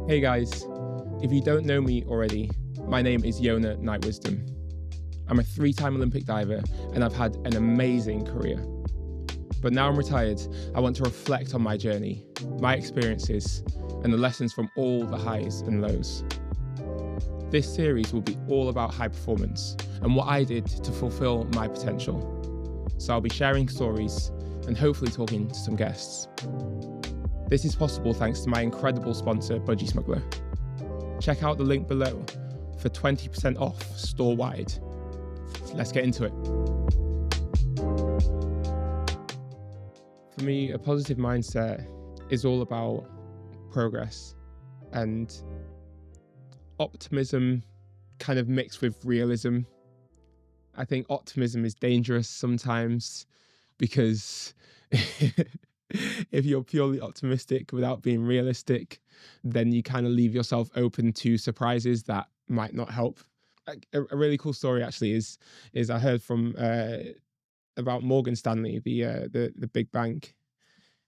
Hey guys, if you don't know me already, my name is Yona Night Wisdom. I'm a 3-time Olympic diver and I've had an amazing career. But now I'm retired, I want to reflect on my journey, my experiences, and the lessons from all the highs and lows. This series will be all about high performance and what I did to fulfill my potential. So I'll be sharing stories and hopefully talking to some guests. This is possible thanks to my incredible sponsor, Budgie Smuggler. Check out the link below for 20% off store-wide. Let's get into it. For me, a positive mindset is all about progress and optimism kind of mixed with realism. I think optimism is dangerous sometimes because if you're purely optimistic without being realistic, then you kind of leave yourself open to surprises that might not help. A really cool story actually is I heard from about Morgan Stanley, the big bank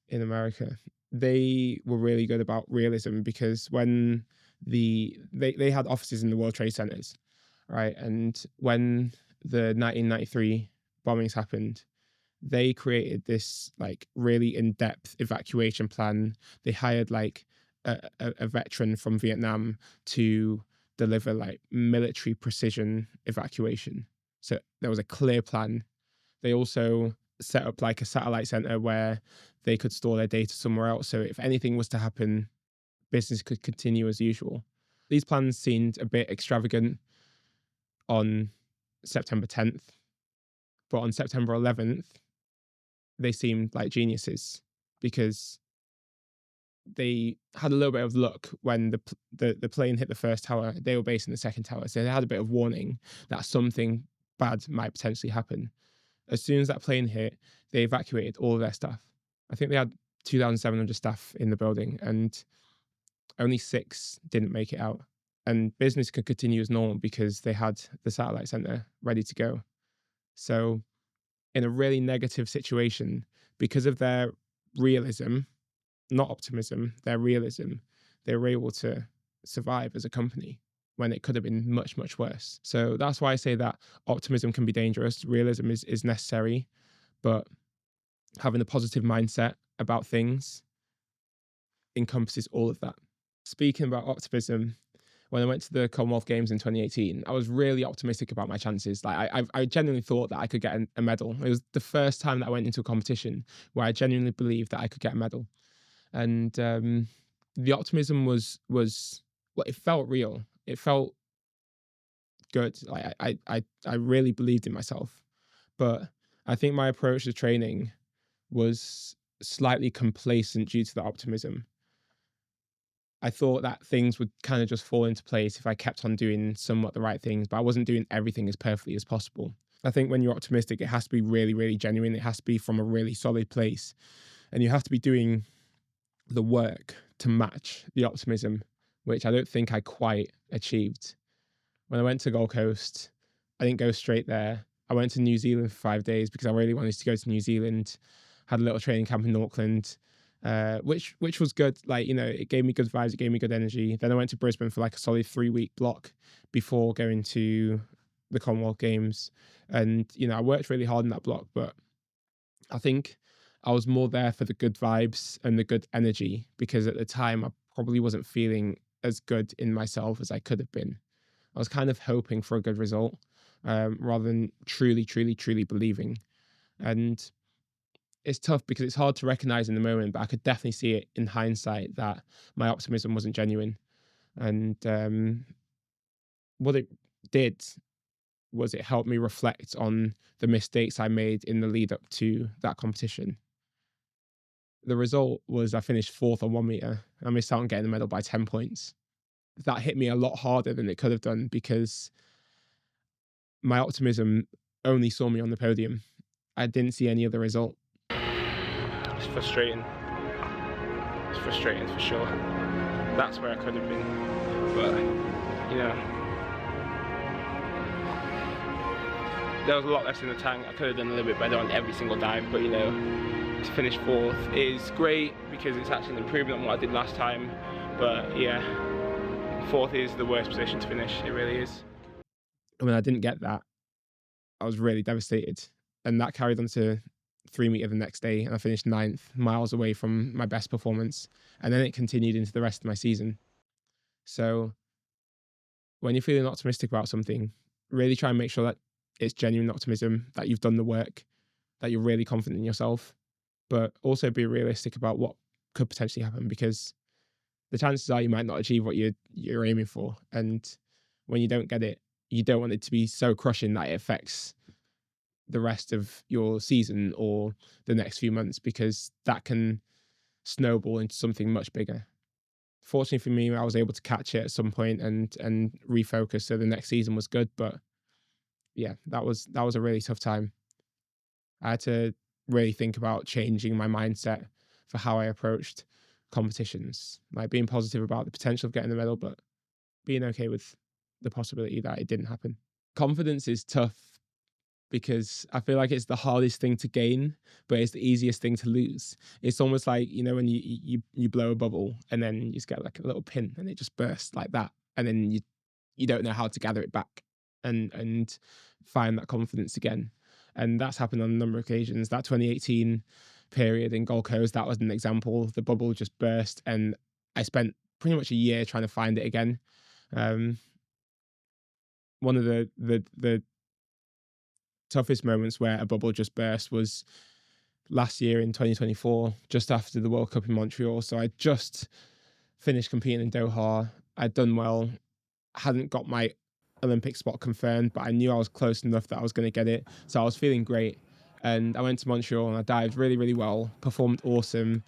in America. They were really good about realism because when they had offices in the World Trade Centers, right? And when the 1993 bombings happened, they created this like really in-depth evacuation plan. They hired like a veteran from Vietnam to deliver like military precision evacuation. So there was a clear plan. They also set up like a satellite center where they could store their data somewhere else. So if anything was to happen, business could continue as usual. These plans seemed a bit extravagant on September 10th, but on September 11th, they seemed like geniuses because they had a little bit of luck when the plane hit the first tower. They were based in the second tower, so they had a bit of warning that something bad might potentially happen. As soon as that plane hit, they evacuated all of their staff. I think they had 2,700 staff in the building and only 6 didn't make it out. And business could continue as normal because they had the satellite center ready to go. So in a really negative situation, because of their realism, not optimism, their realism, they were able to survive as a company when it could have been much, much worse. So that's why I say that optimism can be dangerous. Realism is necessary, but having a positive mindset about things encompasses all of that. Speaking about optimism, when I went to the Commonwealth Games in 2018, I was really optimistic about my chances. Like I genuinely thought that I could get a medal. It was the first time that I went into a competition where I genuinely believed that I could get a medal. And the optimism was well, it felt real. It felt good. Like I really believed in myself. But I think my approach to training was slightly complacent due to the optimism. I thought that things would kind of just fall into place if I kept on doing somewhat the right things, but I wasn't doing everything as perfectly as possible. I think when you're optimistic, it has to be really, really genuine. It has to be from a really solid place. And you have to be doing the work to match the optimism, which I don't think I quite achieved. When I went to Gold Coast, I didn't go straight there. I went to New Zealand for 5 days because I really wanted to go to New Zealand. Had a little training camp in Auckland. Which was good. Like, you know, it gave me good vibes, it gave me good energy. Then I went to Brisbane for like a solid 3-week block before going to the Commonwealth Games. And, you know, I worked really hard in that block, but I think I was more there for the good vibes and the good energy because at the time I probably wasn't feeling as good in myself as I could have been. I was kind of hoping for a good result rather than truly believing. And it's tough because it's hard to recognize in the moment, but I could definitely see it in hindsight that my optimism wasn't genuine. And what it did was it helped me reflect on the mistakes I made in the lead up to that competition. The result was I finished 4th on 1 meter. I missed out on getting the medal by 10 points. That hit me a lot harder than it could have done because my optimism only saw me on the podium. I didn't see any other result. It's frustrating. It's frustrating for sure. That's where I could have been. But, you know, there was a lot less in the tank. I could have done a little bit better on every single dive, but, you know, to finish 4th is great because it's actually an improvement on what I did last time. But yeah, fourth is the worst position to finish. It really is. And when I didn't get that, I was really devastated. And that carried on to 3 meter the next day, and I finished ninth, miles away from my best performance. And then it continued into the rest of my season. So when you're feeling optimistic about something, really try and make sure that it's genuine optimism, that you've done the work, that you're really confident in yourself, but also be realistic about what could potentially happen, because the chances are you might not achieve what you're aiming for. And when you don't get it, you don't want it to be so crushing that it affects the rest of your season or the next few months, because that can snowball into something much bigger. Fortunately for me, I was able to catch it at some point and refocus, so the next season was good. But yeah, that was a really tough time. I had to really think about changing my mindset for how I approached competitions, like being positive about the potential of getting the medal, but being okay with the possibility that it didn't happen. Confidence is tough because I feel like it's the hardest thing to gain, but it's the easiest thing to lose. It's almost like, you know, when you blow a bubble and then you just get like a little pin and it just bursts like that, and then you don't know how to gather it back and find that confidence again. And that's happened on a number of occasions. That 2018 period in Gold Coast, that was an example. The bubble just burst and I spent pretty much a year trying to find it again. One of the toughest moments where a bubble just burst was last year in 2024, just after the World Cup in Montreal. So I just finished competing in Doha. I'd done well, hadn't got my Olympic spot confirmed, but I knew I was close enough that I was going to get it. So I was feeling great. And I went to Montreal and I dived really, really well, performed awesome.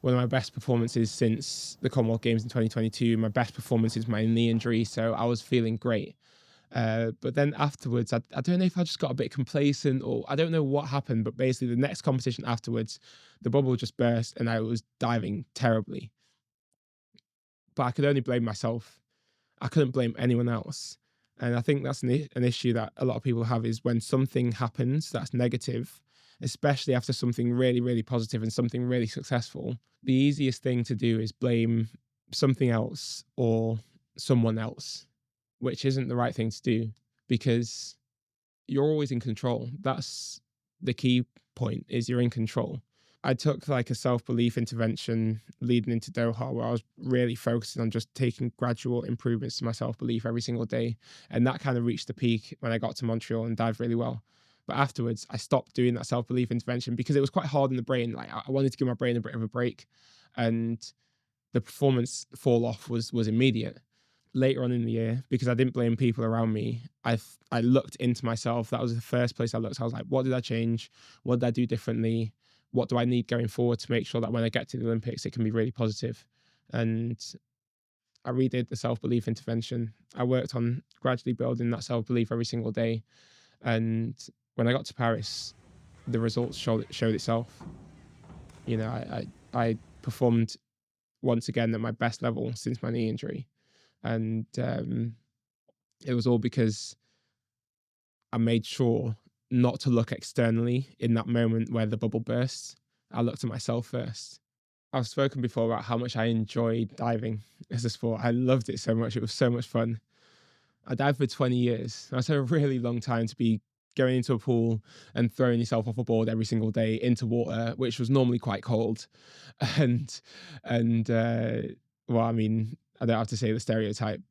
One of my best performances since the Commonwealth Games in 2022. My best performance is my knee injury. So I was feeling great. But then afterwards, I don't know if I just got a bit complacent or I don't know what happened, but basically the next competition afterwards, the bubble just burst and I was diving terribly. But I could only blame myself. I couldn't blame anyone else. And I think that's an issue that a lot of people have, is when something happens that's negative, especially after something really, really positive and something really successful, the easiest thing to do is blame something else or someone else, which isn't the right thing to do, because you're always in control. That's the key point, is you're in control. I took like a self-belief intervention leading into Doha, where I was really focusing on just taking gradual improvements to my self-belief every single day. And that kind of reached the peak when I got to Montreal and dived really well. But afterwards, I stopped doing that self-belief intervention because it was quite hard in the brain. Like I wanted to give my brain a bit of a break, and the performance fall off was immediate. Later on in the year, because I didn't blame people around me, I looked into myself. That was the first place I looked. I was like, what did I change? What did I do differently? What do I need going forward to make sure that when I get to the Olympics, it can be really positive? And I redid the self-belief intervention. I worked on gradually building that self-belief every single day. And when I got to Paris, the results showed itself. You know, I performed once again at my best level since my knee injury. And it was all because I made sure not to look externally in that moment where the bubble burst. I looked at myself first. I've spoken before about how much I enjoyed diving as a sport. I loved it so much. It was so much fun. I dived for 20 years. That's a really long time to be going into a pool and throwing yourself off a board every single day into water, which was normally quite cold. And well, I mean, I don't have to say the stereotype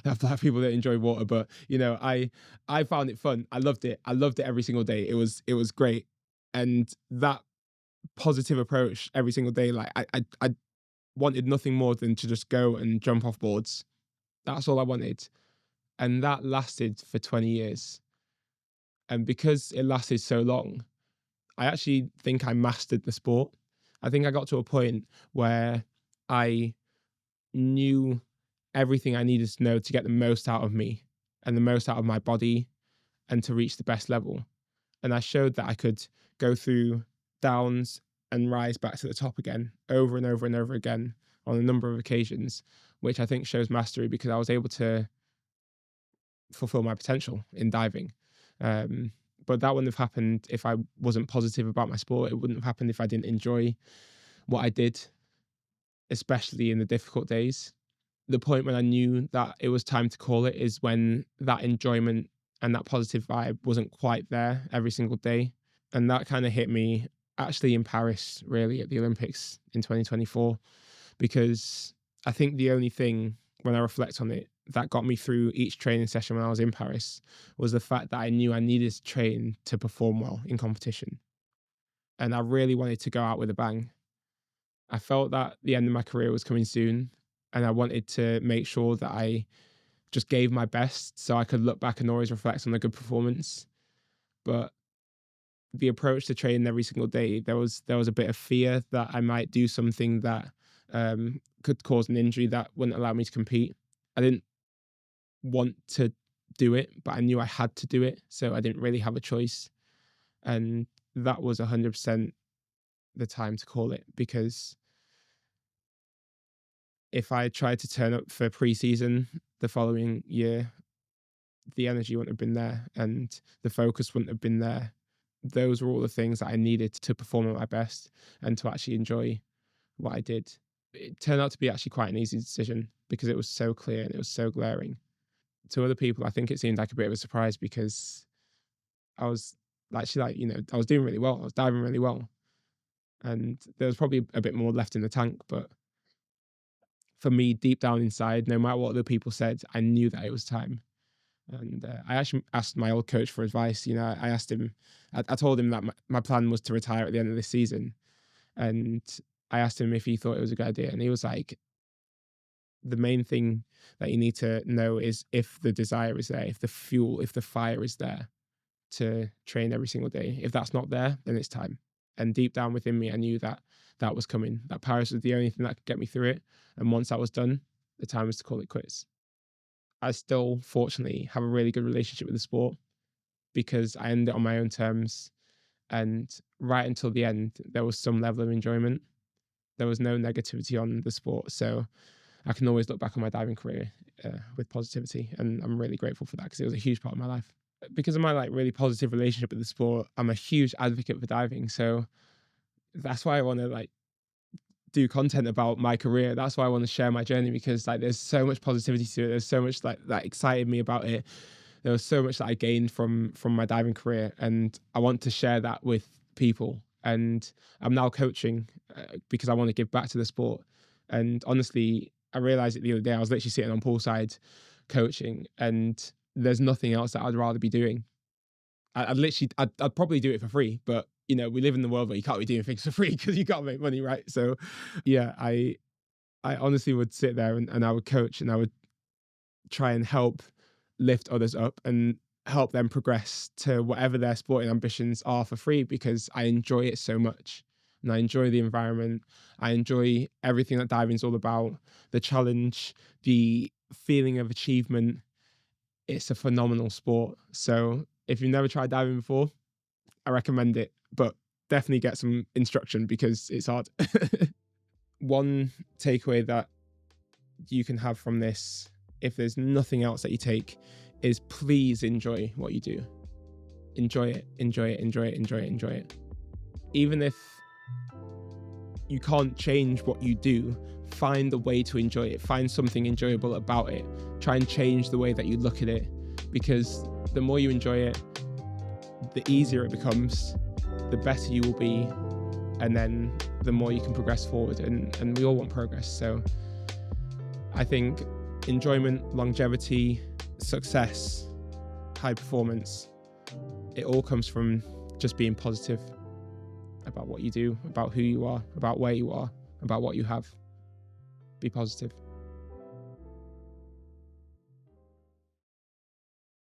that black people don't enjoy water, but you know, I found it fun. I loved it. I loved it every single day. It was great. And that positive approach every single day, like I wanted nothing more than to just go and jump off boards. That's all I wanted. And that lasted for 20 years. And because it lasted so long, I actually think I mastered the sport. I think I got to a point where I knew everything I needed to know to get the most out of me and the most out of my body and to reach the best level. And I showed that I could go through downs and rise back to the top again over and over and over again on a number of occasions, which I think shows mastery, because I was able to fulfill my potential in diving. But that wouldn't have happened if I wasn't positive about my sport. It wouldn't have happened if I didn't enjoy what I did, especially in the difficult days. The point when I knew that it was time to call it is when that enjoyment and that positive vibe wasn't quite there every single day. And that kind of hit me actually in Paris, really, at the Olympics in 2024, because I think the only thing, when I reflect on it, that got me through each training session when I was in Paris was the fact that I knew I needed to train to perform well in competition. And I really wanted to go out with a bang. I felt that the end of my career was coming soon, and I wanted to make sure that I just gave my best so I could look back and always reflect on a good performance. But the approach to training every single day, there was a bit of fear that I might do something that could cause an injury that wouldn't allow me to compete. I didn't want to do it, but I knew I had to do it, so I didn't really have a choice. And that was 100% the time to call it, because if I tried to turn up for pre-season the following year, the energy wouldn't have been there and the focus wouldn't have been there. Those were all the things that I needed to perform at my best and to actually enjoy what I did. It turned out to be actually quite an easy decision because it was so clear and it was so glaring. To other people, I think it seemed like a bit of a surprise because I was actually I was doing really well. I was diving really well. And there was probably a bit more left in the tank. But for me, deep down inside, no matter what other people said, I knew that it was time. And I actually asked my old coach for advice. I asked him, I told him that my plan was to retire at the end of this season. And I asked him if he thought it was a good idea. And he was like, the main thing that you need to know is if the desire is there, if the fuel, if the fire is there to train every single day. If that's not there, then it's time. And deep down within me, I knew that that was coming, that Paris was the only thing that could get me through it. And once that was done, the time was to call it quits. I still, fortunately, have a really good relationship with the sport because I ended it on my own terms. And right until the end, there was some level of enjoyment. There was no negativity on the sport. So I can always look back on my diving career with positivity. And I'm really grateful for that because it was a huge part of my life. Because of my really positive relationship with the sport, I'm a huge advocate for diving. So that's why I want to do content about my career. That's why I want to share my journey, because there's so much positivity to it. There's so much that excited me about it. There was so much that I gained from my diving career, and I want to share that with people. And I'm now coaching because I want to give back to the sport. And honestly, I realized it the other day. I was literally sitting on poolside coaching, and there's nothing else that I'd rather be doing. I'd probably do it for free, but we live in the world where you can't be doing things for free because you can't make money, right? So yeah, I honestly would sit there and I would coach and I would try and help lift others up and help them progress to whatever their sporting ambitions are for free, because I enjoy it so much. And I enjoy the environment. I enjoy everything that diving's all about, the challenge, the feeling of achievement. It's a phenomenal sport. So if you've never tried diving before, I recommend it, but definitely get some instruction because it's hard. One takeaway that you can have from this, if there's nothing else that you take, is please enjoy what you do. Enjoy it, enjoy it, enjoy it, enjoy it, enjoy it. Even if you can't change what you do, find a way to enjoy it. Find something enjoyable about it. Try and change the way that you look at it, because the more you enjoy it, the easier it becomes, the better you will be, and then the more you can progress forward. And we all want progress. So I think enjoyment, longevity, success, high performance, it all comes from just being positive about what you do, about who you are, about where you are, about what you have. Be positive.